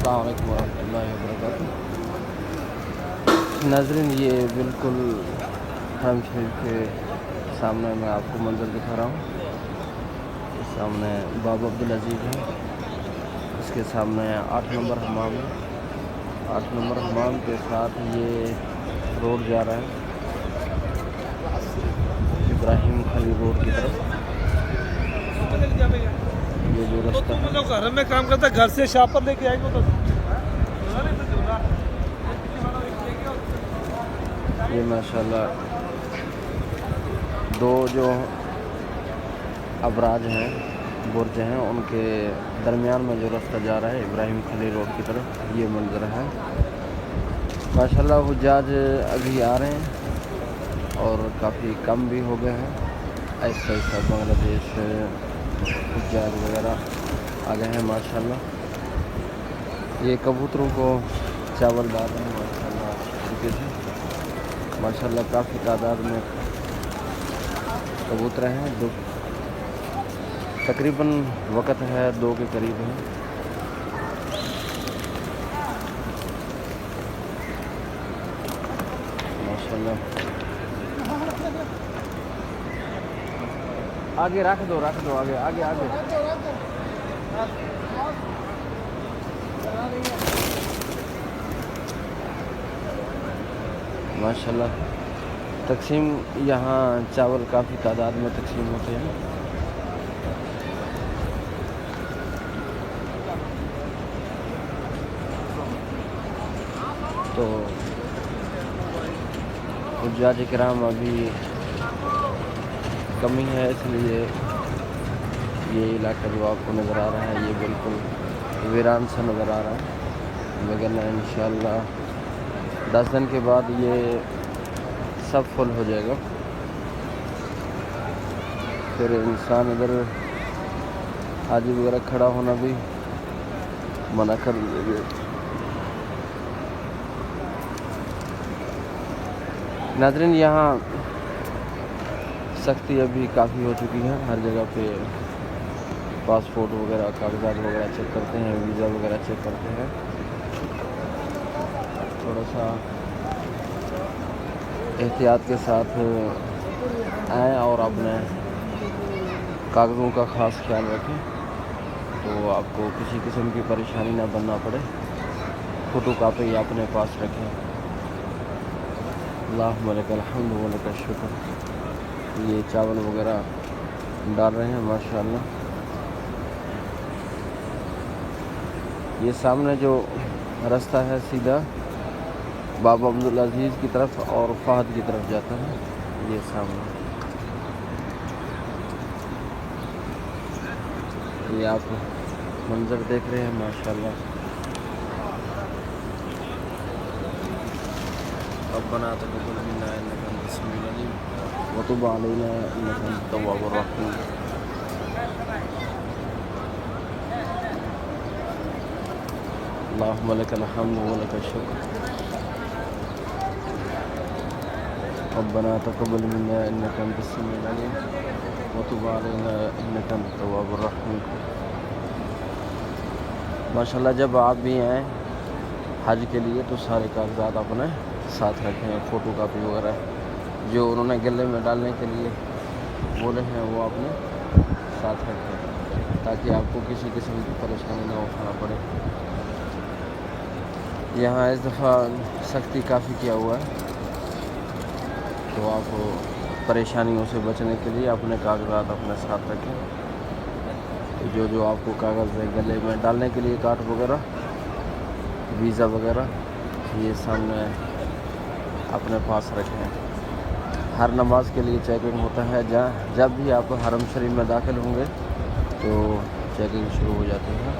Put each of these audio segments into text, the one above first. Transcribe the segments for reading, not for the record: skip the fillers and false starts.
السلام علیکم ورحمۃ اللہ وبرکاتہ۔ ناظرین، یہ بالکل حرم شریف کے سامنے میں آپ کو منظر دکھا رہا ہوں۔ اس سامنے بابا عبدالعزیز ہے، اس کے سامنے 8 نمبر حمام ہے۔ 8 نمبر حمام کے ساتھ یہ روڈ جا رہا ہے ابراہیم خلیل روڈ کی طرف۔ یہ جو رستہ ہے گھر میں کام کرتا ہے، گھر سے شاپر لے کے آئے گا تو یہ ماشاءاللہ دو جو ابراج ہیں، برج ہیں، ان کے درمیان میں جو رستہ جا رہا ہے ابراہیم خلیل روڈ کی طرف، یہ منظر ہے۔ ماشاءاللہ حجاج ابھی آ رہے ہیں اور کافی کم بھی ہو گئے ہیں۔ ایسا ایسا بنگلہ دیش حجاج وغیرہ آ گئے ہیں ماشاءاللہ۔ یہ کبوتروں کو چاول ڈال رہے ہیں ماشاءاللہ طریقے سے۔ ماشاءاللہ کافی تعداد میں کبوتر ہیں۔ تقریباً وقت ہے 2 کے قریب ہے۔ ماشاءاللہ آگے رکھ دو آگے آگے آگے۔ ماشاءاللہ تقسیم یہاں چاول کافی تعداد میں تقسیم ہوتے ہیں۔ تو حجاج کرام ابھی کمی ہے، اس لیے یہ علاقہ جو آپ کو نظر آ رہا ہے یہ بالکل ویران سا نظر آ رہا ہے، مگر انشاءاللہ 10 دن کے بعد یہ سب فل ہو جائے گا۔ پھر انسان ادھر حاجی وغیرہ کھڑا ہونا بھی منع کر دیا گیا۔ ناظرین، یہاں سختی ابھی کافی ہو چکی ہے، ہر جگہ پہ پاسپورٹ وغیرہ کاغذات وغیرہ چیک کرتے ہیں، ویزا وغیرہ چیک کرتے ہیں۔ تھوڑا سا احتیاط کے ساتھ آئیں اور اپنے کاغذوں کا خاص خیال رکھیں، تو آپ کو کسی قسم کی پریشانی نہ بننا پڑے۔ فوٹو کاپی اپنے پاس رکھیں۔ اللہم لک الحمد و لک الشکر۔ یہ چاول وغیرہ ڈال رہے ہیں ماشاءاللہ۔ یہ سامنے جو رستہ ہے سیدھا بابا عبدالعزیز کی طرف اور فہد کی طرف جاتا ہے، یہ سامنے۔ یہ آپ منظر دیکھ رہے ہیں ماشاءاللہ۔ ربنا تقبل منا انک انت السمیع العلیم وتب علینا انک انت التواب الرحیم۔ اللہم لک الحمد و لک الشکر۔ ربنا تقبل منا انک انت السمیع العلیم وتب علینا انک انت التواب الرحیم۔ ماشاءاللہ جب آپ بھی آئیں حج کے لیے تو سارے کاغذات اپنے ساتھ رکھیں، فوٹو کاپی وغیرہ جو انہوں نے گلے میں ڈالنے کے لیے بولے ہیں وہ اپنے ساتھ رکھیں، تاکہ آپ کو کسی قسم کی پریشانی نہ اٹھانا پڑے۔ یہاں اس دفعہ سختی کافی کیا ہوا ہے، تو آپ پریشانیوں سے بچنے کے لیے اپنے کاغذات اپنے ساتھ رکھیں۔ جو آپ کو کاغذ ہے گلے میں ڈالنے کے لیے، کارڈ وغیرہ، ویزا وغیرہ، یہ سامنے اپنے پاس رکھیں۔ ہر نماز کے لیے چیکنگ ہوتا ہے، جب بھی آپ حرم شریف میں داخل ہوں گے تو چیکنگ شروع ہو جاتی ہے۔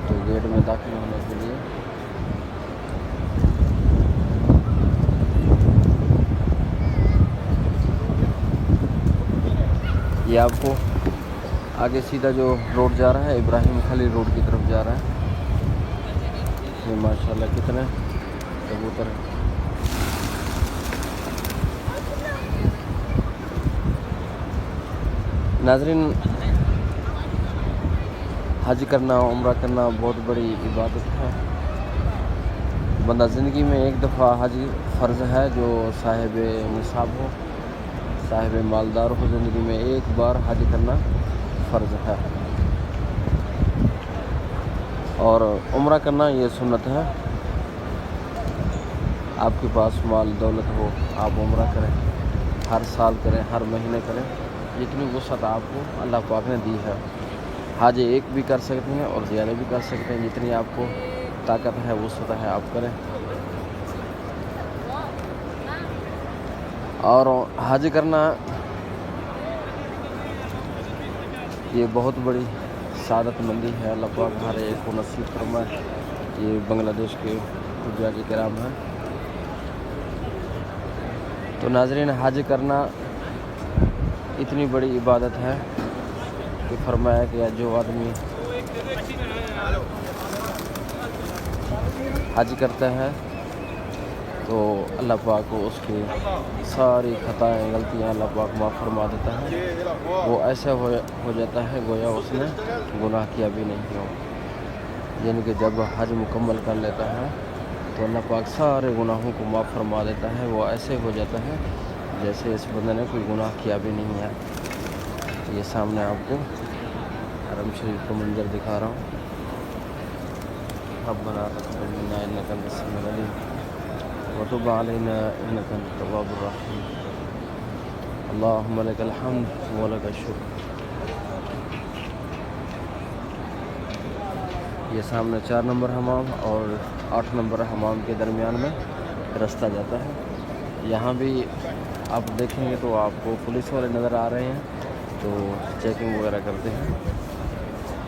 تو گیٹ میں داخل ہونے کے لیے یہ آپ کو آگے سیدھا جو روڈ جا رہا ہے ابراہیم خلیل روڈ کی طرف جا رہا ہے۔ یہ ماشاءاللہ کتنے کبوتر ہیں۔ ناظرین، حج کرنا عمرہ کرنا بہت بڑی عبادت ہے. بندہ زندگی میں ایک دفعہ حج فرض ہے. جو صاحب نصاب ہو، صاحب مالدار ہو، زندگی میں ایک بار حج کرنا فرض ہے. اور عمرہ کرنا یہ سنت ہے. آپ کے پاس مال دولت ہو، آپ عمرہ کریں، ہر سال کریں، ہر مہینے کریں، جتنی وسعت آپ کو اللہ پاک نے دی ہے. حج ایک بھی کر سکتے ہیں اور زیادہ بھی کر سکتے ہیں. جتنی آپ کو طاقت ہے، وسعت ہے، آپ کریں. اور حج کرنا یہ بہت بڑی سعادت مندی ہے. اللہ پاک ہر ایک کو نصیب فرمائے. یہ بنگلہ دیش کے حجاج کرام ہیں. تو ناظرین، حج کرنا اتنی بڑی عبادت ہے کہ فرمایا کہ جو آدمی حج کرتا ہے تو اللہ پاک کو اس کی ساری خطائیں، غلطیاں اللہ پاک معاف فرما دیتا ہے. وہ ایسا ہو جاتا ہے گویا اس نے گناہ کیا بھی نہیں ہو. یعنی کہ جب حج مکمل کر لیتا ہے تو اللہ پاک سارے گناہوں کو معاف فرما دیتا ہے. وہ ایسے ہو جاتا ہے جیسے اس بندے نے کوئی گناہ کیا بھی نہیں ہے. یہ سامنے آپ کو حرم شریف کا منظر دکھا رہا ہوں. ربنا تقبل منا انك انت السميع العليم وتب علينا انك انت التواب الرحيم. اللهم لك الحمد ولك الشكر. یہ سامنے 4 نمبر حمام اور 8 نمبر حمام کے درمیان میں رستہ جاتا ہے. یہاں بھی آپ دیکھیں گے تو آپ کو پولیس والے نظر آ رہے ہیں تو چیکنگ وغیرہ کرتے ہیں.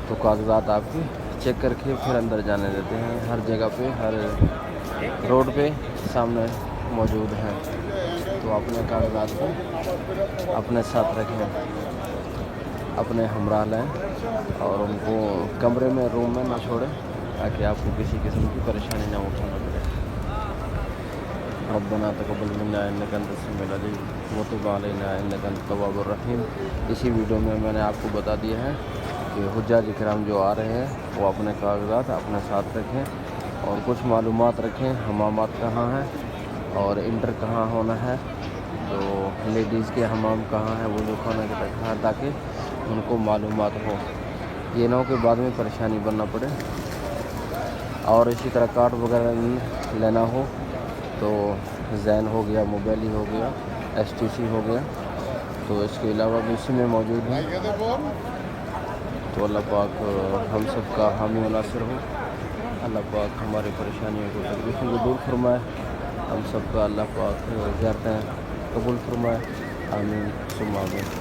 تو کاغذات آپ کے چیک کر کے پھر اندر جانے دیتے ہیں. ہر جگہ پہ، ہر روڈ پہ سامنے موجود ہیں. تو اپنے کاغذات کو اپنے ساتھ رکھیں، اپنے ہمراہ لیں اور ان کو کمرے میں، روم میں نہ چھوڑیں تاکہ آپ کو کسی قسم کی پریشانی نہ اٹھانا پڑے. ربنا تقبل منا انك انت السميع العليم وتب علينا انك انت التواب الرحيم. اسی ویڈیو میں میں نے آپ کو بتا دیا ہے کہ حجاج کرام جو آ رہے ہیں وہ اپنے کاغذات اپنے ساتھ رکھیں اور کچھ معلومات رکھیں. حمامات کہاں ہیں اور انٹر کہاں ہونا ہے، تو لیڈیز کے حمام کہاں ہیں، وہ جو کھانا کے تک ہے، تاکہ ان کو معلومات ہو. یہ نہ ہو کہ بعد میں پریشانی بننا پڑے. اور اسی طرح کارڈ وغیرہ لینا ہو تو زین ہو گیا، موبائل ہی ہو گیا، ایس ٹی سی ہو گیا، تو اس کے علاوہ بھی اسی میں موجود ہیں. تو اللہ پاک ہم سب کا حامی و ناصر ہو. اللہ پاک ہماری پریشانیوں کو، تکلیفوں کو دور فرمائے. ہم سب کا اللہ پاک زیارتیں قبول فرمائے. آمین ثم آمین.